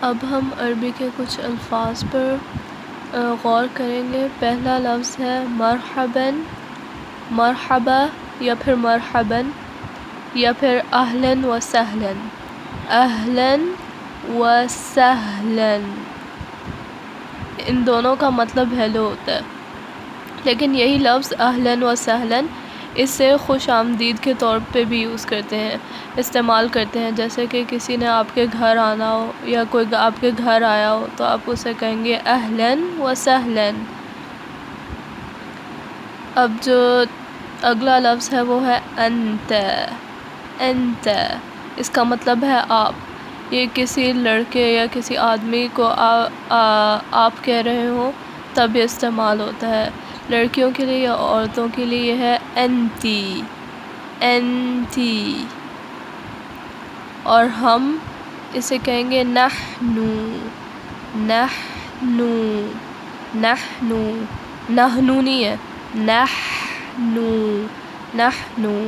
اب ہم عربی کے کچھ الفاظ پر غور کریں گے۔ پہلا لفظ ہے مرحباً، مرحبا یا پھر مرحباً یا پھر اہلاً و سہلاً، اہلاً و سہلاً۔ ان دونوں کا مطلب ہیلو ہوتا ہے، لیکن یہی لفظ اہلاً و سہلاً اسے خوش آمدید کے طور پہ بھی یوز کرتے ہیں، استعمال کرتے ہیں۔ جیسے کہ کسی نے آپ کے گھر آنا ہو یا کوئی آپ کے گھر آیا ہو تو آپ اسے کہیں گے اہلاً و سہلاً۔ اب جو اگلا لفظ ہے وہ ہے انت، انت۔ اس کا مطلب ہے آپ۔ یہ کسی لڑکے یا کسی آدمی کو آپ کہہ رہے ہوں تب یہ استعمال ہوتا ہے۔ لڑکیوں کے لیے یا عورتوں کے لیے یہ ہے انتی، انتی۔ اور ہم اسے کہیں گے نحنو، نحنو، نحنو، نحنو نہیں ہے، نحنو، نحنو۔